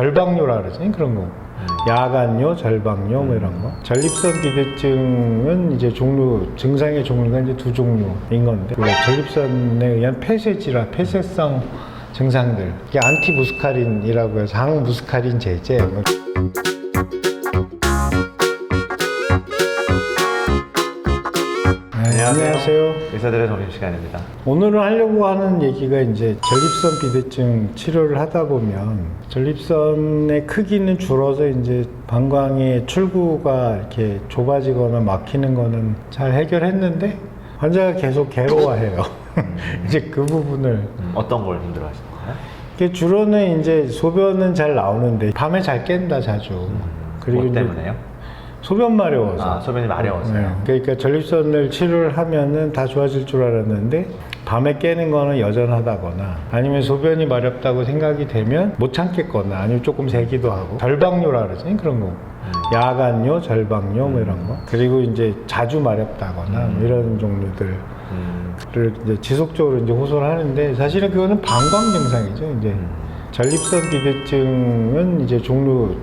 결방뇨라 그러지 그런 거. 야간뇨, 절방뇨 뭐 이런 거. 전립선 비대증은 이제 증상의 종류가 이제 두 종류인 건데, 그 전립선에 의한 폐쇄 질환, 폐쇄성 증상들. 이게 안티무스카린이라고 해서 항무스카린 제제. 안녕하세요. 의사들의 점심시간입니다. 오늘은 하려고 하는 얘기가 이제 전립선 비대증 치료를 하다 보면 전립선의 크기는 줄어서 이제 방광의 출구가 이렇게 좁아지거나 막히는 거는 잘 해결했는데 환자가 계속 괴로워해요. 이제 그 부분을 어떤 걸 힘들어 하시는 거예요? 이게 주로는 이제 소변은 잘 나오는데 밤에 잘 깬다 자주. 그리고 뭐 때문에요? 소변 마려워서. 아, 소변이 마려워서요? 네. 그러니까 전립선을 치료를 하면은 다 좋아질 줄 알았는데 밤에 깨는 거는 여전하다거나 아니면 소변이 마렵다고 생각이 되면 못 참겠거나 아니면 조금 새기도 하고 절방뇨라 그러지 그런 거. 야간뇨, 절방뇨 뭐 이런 거. 그리고 이제 자주 마렵다거나 뭐 이런 종류들을 이제 지속적으로 이제 호소를 하는데 사실은 그거는 방광 증상이죠. 이제 전립선 비대증은 이제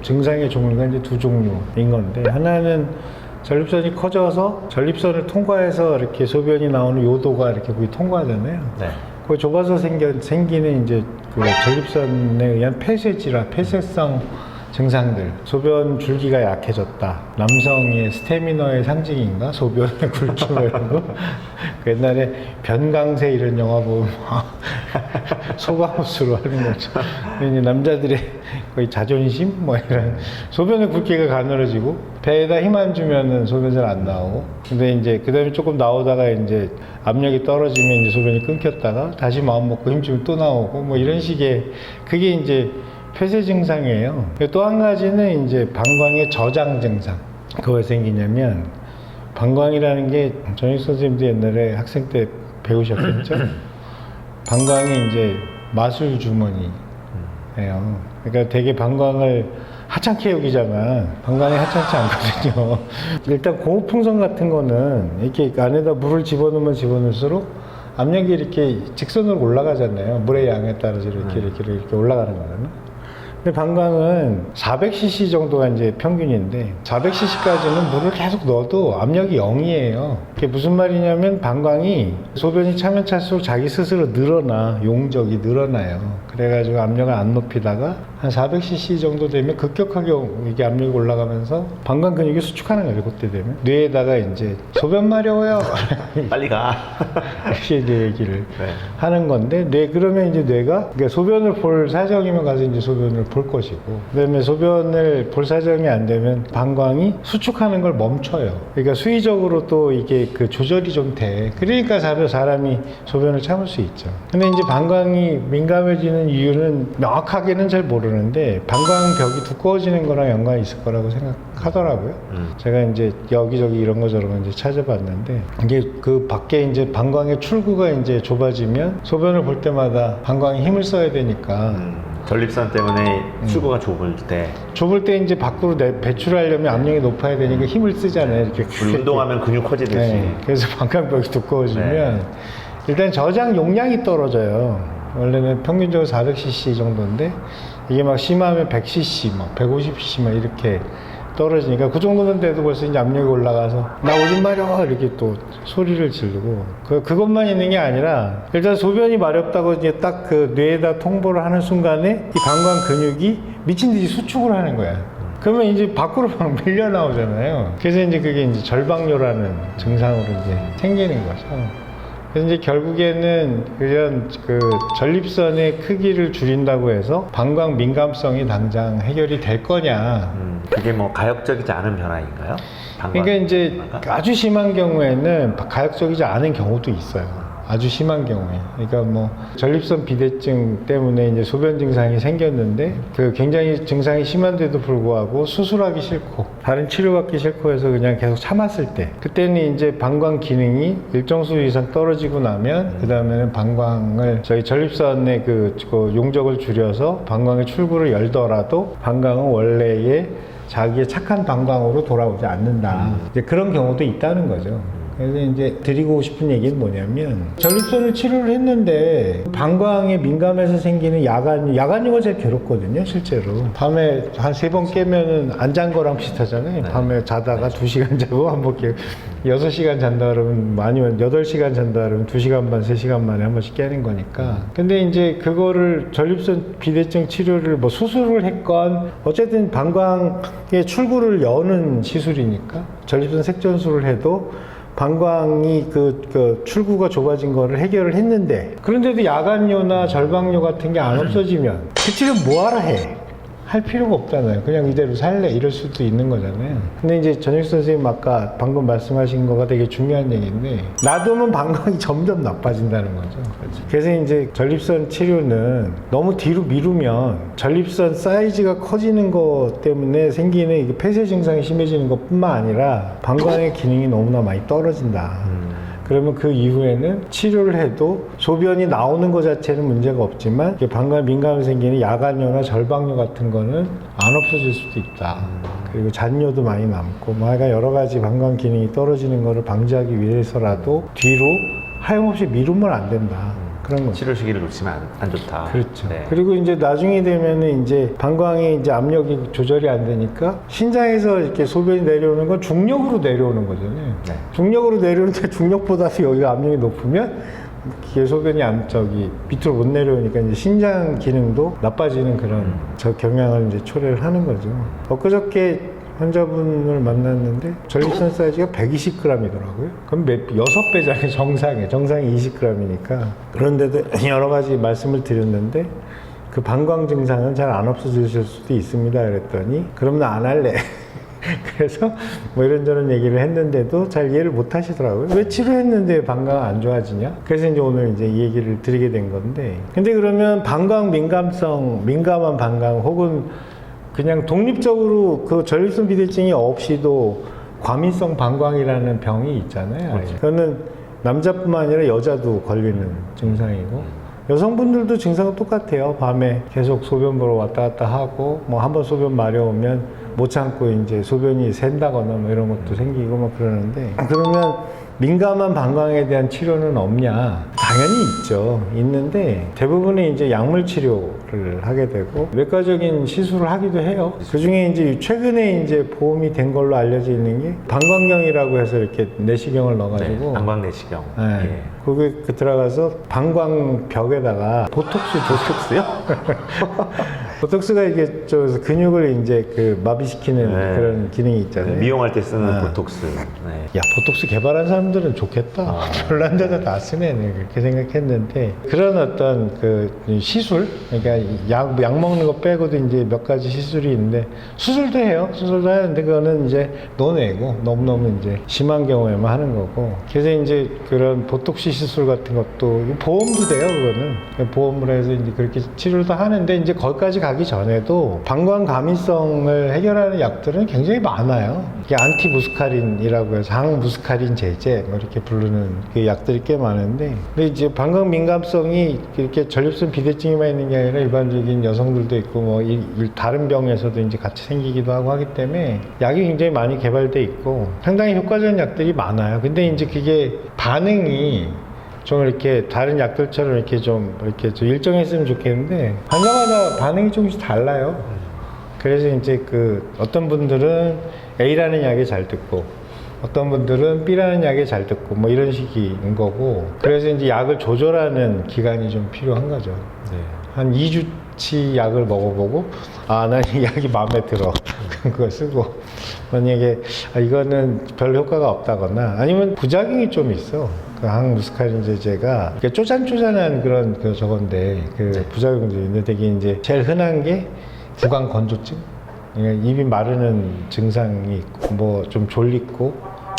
증상의 종류가 이제 두 종류인 건데, 하나는 전립선이 커져서 전립선을 통과해서 이렇게 소변이 나오는 요도가 이렇게 거기 통과하잖아요. 네. 거기 좁아서 생기는 이제 그 전립선에 의한 폐쇄 질환, 폐쇄성 증상들. 소변 줄기가 약해졌다. 남성의 스태미너의 상징인가? 소변의 굵기 뭐 이런 거. 그 옛날에 변강세 이런 영화 보면 소방호수로 하는 거죠. 이제 남자들의 거의 자존심 뭐 이런. 소변의 굵기가 가늘어지고 배에다 힘 안 주면은 소변 잘 안 나오고. 근데 이제 그다음에 조금 나오다가 이제 압력이 떨어지면 이제 소변이 끊겼다가 다시 마음 먹고 힘 주면 또 나오고 뭐 이런 식의, 그게 이제 폐쇄 증상이에요. 또 한 가지는 이제 방광의 저장 증상. 그거 왜 생기냐면 방광이라는 게 전익 선생님도 옛날에 학생 때 배우셨겠죠? 방광이 이제 마술 주머니예요. 그러니까 되게 방광을 하찮게 여기잖아. 방광이 하찮지 않거든요. 일단 고무풍선 같은 거는 이렇게 안에다 물을 집어넣으면 집어넣을수록 압력이 이렇게 직선으로 올라가잖아요. 물의 양에 따라서 이렇게 올라가는 거잖아요. 근데 방광은 400cc 정도가 이제 평균인데 400cc까지는 물을 계속 넣어도 압력이 0이에요. 그게 무슨 말이냐면 방광이 소변이 차면 찰수록 자기 스스로 용적이 늘어나요. 그래가지고 압력을 안 높이다가 한 400cc 정도 되면 급격하게 이게 압력이 올라가면서 방광 근육이 수축하는 거죠. 그때 되면 뇌에다가 이제 소변 마려워요. 빨리 가. 이렇게 이제 얘기를 하는 건데 그러면 이제 뇌가 그러니까 소변을 볼 사정이면 가서 이제 소변을 볼 것이고, 그다음에 소변을 볼 사정이 안 되면 방광이 수축하는 걸 멈춰요. 그러니까 수의적으로 또 이게 그 조절이 좀 돼. 그러니까 사람이 소변을 참을 수 있죠. 근데 이제 방광이 민감해지는 이유는 명확하게는 잘 모르는데 방광벽이 두꺼워지는 거랑 연관이 있을 거라고 생각하더라고요. 제가 이제 여기저기 이런 거 저런 거 이제 찾아봤는데 이게 그 밖에 이제 방광의 출구가 이제 좁아지면 소변을 볼 때마다 방광에 힘을 써야 되니까 전립선 때문에 출구가 좁을 때 이제 밖으로 배출하려면 압력이 높아야 되니까 힘을 쓰잖아요. 이렇게 우리 운동하면 근육 커지듯이. 네, 그래서 방광벽이 두꺼워지면 일단 저장 용량이 떨어져요. 원래는 평균적으로 400cc 정도인데 이게 막 심하면 100cc, 막 150cc 막 이렇게 떨어지니까 그 정도는 돼도 벌써 이제 압력이 올라가서 나 오줌 마려 이렇게 또 소리를 지르고 그것만 있는 게 아니라 일단 소변이 마렵다고 이제 딱 그 뇌에다 통보를 하는 순간에 이 방광 근육이 미친 듯이 수축을 하는 거야. 그러면 이제 밖으로 막 밀려 나오잖아요. 그래서 이제 그게 이제 절방뇨라는 증상으로 이제 생기는 거죠. 그래서 이제 결국에는 그냥 그 전립선의 크기를 줄인다고 해서 방광 민감성이 당장 해결이 될 거냐. 그게 뭐 가역적이지 않은 변화인가요? 그러니까 이제 아주 심한 경우에는 가역적이지 않은 경우도 있어요. 아주 심한 경우에. 그러니까 뭐 전립선 비대증 때문에 이제 소변 증상이 생겼는데 그 굉장히 증상이 심한데도 불구하고 수술하기 싫고 다른 치료받기 싫고 해서 그냥 계속 참았을 때, 그때는 이제 방광 기능이 일정 수 이상 떨어지고 나면 그 다음에는 방광을 저희 전립선의 그 용적을 줄여서 방광의 출구를 열더라도 방광은 원래의 자기의 착한 방광으로 돌아오지 않는다. 이제 그런 경우도 있다는 거죠. 그래서 이제 드리고 싶은 얘기는 뭐냐면 전립선을 치료를 했는데 방광에 민감해서 생기는 야간유가 제일 괴롭거든요, 실제로. 밤에 한 3번 깨면은 안 잔 거랑 비슷하잖아요. 밤에 자다가 2시간 자고 한번 깨 6시간 잔다 그러면 아니면 8시간 잔다 그러면 2시간 반, 3시간 만에 한 번씩 깨는 거니까. 근데 이제 그거를 전립선 비대증 치료를 뭐 수술을 했건 어쨌든 방광의 출구를 여는 시술이니까 전립선 색전술을 해도 방광이 그 출구가 좁아진 거를 해결을 했는데 그런데도 야간뇨나 절박뇨 같은 게 안 없어지면 그 치료 뭐하러 해? 할 필요가 없잖아요. 그냥 이대로 살래 이럴 수도 있는 거잖아요. 근데 이제 전익 선생님 아까 방금 말씀하신 거가 되게 중요한 얘기인데 놔두면 방광이 점점 나빠진다는 거죠. 그래서 이제 전립선 치료는 너무 뒤로 미루면 전립선 사이즈가 커지는 것 때문에 생기는 이게 폐쇄 증상이 심해지는 것뿐만 아니라 방광의 기능이 너무나 많이 떨어진다. 그러면 그 이후에는 치료를 해도 소변이 나오는 것 자체는 문제가 없지만 방광 민감이 생기는 야간뇨나 절박뇨 같은 거는 안 없어질 수도 있다. 그리고 잔뇨도 많이 남고 뭐 하여간 여러 가지 방광 기능이 떨어지는 거를 방지하기 위해서라도 뒤로 하염없이 미루면 안 된다. 그런 거죠. 치료 시기를 놓치면 안 좋다. 그렇죠. 네. 그리고 이제 나중에 되면은 이제 방광이 이제 압력이 조절이 안 되니까 신장에서 이렇게 소변이 내려오는 건 중력으로 내려오는 거잖아요. 네. 중력으로 내려오는데 중력보다도 여기가 압력이 높으면 이게 소변이 밑으로 못 내려오니까 이제 신장 기능도 나빠지는 그런 저 경향을 이제 초래를 하는 거죠. 엊그저께 환자분을 만났는데 전립선 사이즈가 120g이더라고요. 그럼 6배잖아요, 정상이 20g이니까. 그런데도 여러 가지 말씀을 드렸는데 그 방광 증상은 잘 안 없어지실 수도 있습니다. 그랬더니 그럼 나 안 할래. 그래서 뭐 이런저런 얘기를 했는데도 잘 이해를 못 하시더라고요. 왜 치료했는데 방광 안 좋아지냐? 그래서 이제 오늘 이제 이 얘기를 드리게 된 건데 근데 그러면 방광 민감한 방광 혹은 그냥 독립적으로 그 전립선 비대증이 없이도 과민성 방광이라는 병이 있잖아요. 그렇죠. 그거는 남자뿐만 아니라 여자도 걸리는 증상이고 여성분들도 증상은 똑같아요. 밤에 계속 소변 보러 왔다 갔다 하고 뭐 한번 소변 마려우면 못 참고 이제 소변이 샌다거나 뭐 이런 것도 생기고 뭐 그러는데 그러면 민감한 방광에 대한 치료는 없냐? 당연히 있죠. 있는데 대부분은 이제 약물 치료를 하게 되고 외과적인 시술을 하기도 해요. 그 중에 이제 최근에 이제 보험이 된 걸로 알려져 있는 게 방광경이라고 해서 이렇게 내시경을 넣어가지고 네, 방광 내시경. 네. 예. 거기 들어가서 방광 벽에다가 보톡스요? 보톡스가 이게 저 근육을 이제 그 마비시키는 네. 그런 기능이 있잖아요. 미용할 때 쓰는 아. 보톡스. 네. 야, 보톡스 개발한 사람들은 좋겠다. 폴란드에다 다 쓰네. 그렇게 생각했는데 그런 어떤 그 시술, 그러니까 약 먹는 거 빼고도 이제 몇 가지 시술이 있는데 수술도 해요. 수술도 하는데 그거는 이제 논외고 너무너무 이제 심한 경우에만 하는 거고. 그래서 이제 그런 보톡스 시술 같은 것도 보험도 돼요. 그거는 보험으로 해서 이제 그렇게 치료도 하는데 이제 거기까지 가기 전에도 방광 가민성을 해결하는 약들은 굉장히 많아요. 이게 안티무스카린이라고 해서 항무스카린 제제 뭐 이렇게 부르는 그 약들이 꽤 많은데 근데 이제 방광 민감성이 이렇게 전립선 비대증에만 있는 게 아니라 일반적인 여성들도 있고 뭐 다른 병에서도 이제 같이 생기기도 하고 하기 때문에 약이 굉장히 많이 개발돼 있고 상당히 효과적인 약들이 많아요. 근데 이제 그게 반응이 좀 이렇게 다른 약들처럼 이렇게 좀 일정했으면 좋겠는데 환자마다 반응이 조금씩 달라요. 그래서 이제 그 어떤 분들은 A라는 약에 잘 듣고 어떤 분들은 B라는 약에 잘 듣고 뭐 이런 식인 거고 그래서 이제 약을 조절하는 기간이 좀 필요한 거죠. 네. 한 2주치 약을 먹어보고 아, 난 이 약이 마음에 들어. 그거 쓰고 만약에 이거는 별 효과가 없다거나 아니면 부작용이 좀 있어. 그 항무스카린 제제가 쪼잔쪼잔한 그런 그 저건데 그 부작용도 있는데 되게 이제 제일 흔한 게 구강 건조증. 그러니까 입이 마르는 증상이 있고 뭐 좀 졸리고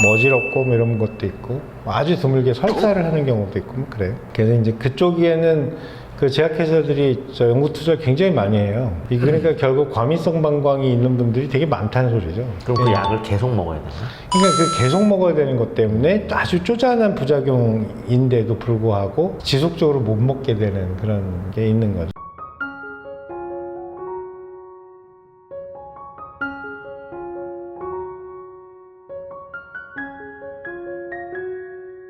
뭐 어지럽고 뭐 이런 것도 있고 아주 드물게 설사를 하는 경우도 있고 뭐 그래요. 그래서 이제 그쪽에는 그 제약회사들이 저 연구 투자를 굉장히 많이 해요. 그러니까 결국 과민성 방광이 있는 분들이 되게 많다는 소리죠. 그럼 그 약을 계속 먹어야 되나? 그러니까 그 계속 먹어야 되는 것 때문에 아주 쪼잔한 부작용인데도 불구하고 지속적으로 못 먹게 되는 그런 게 있는 거죠.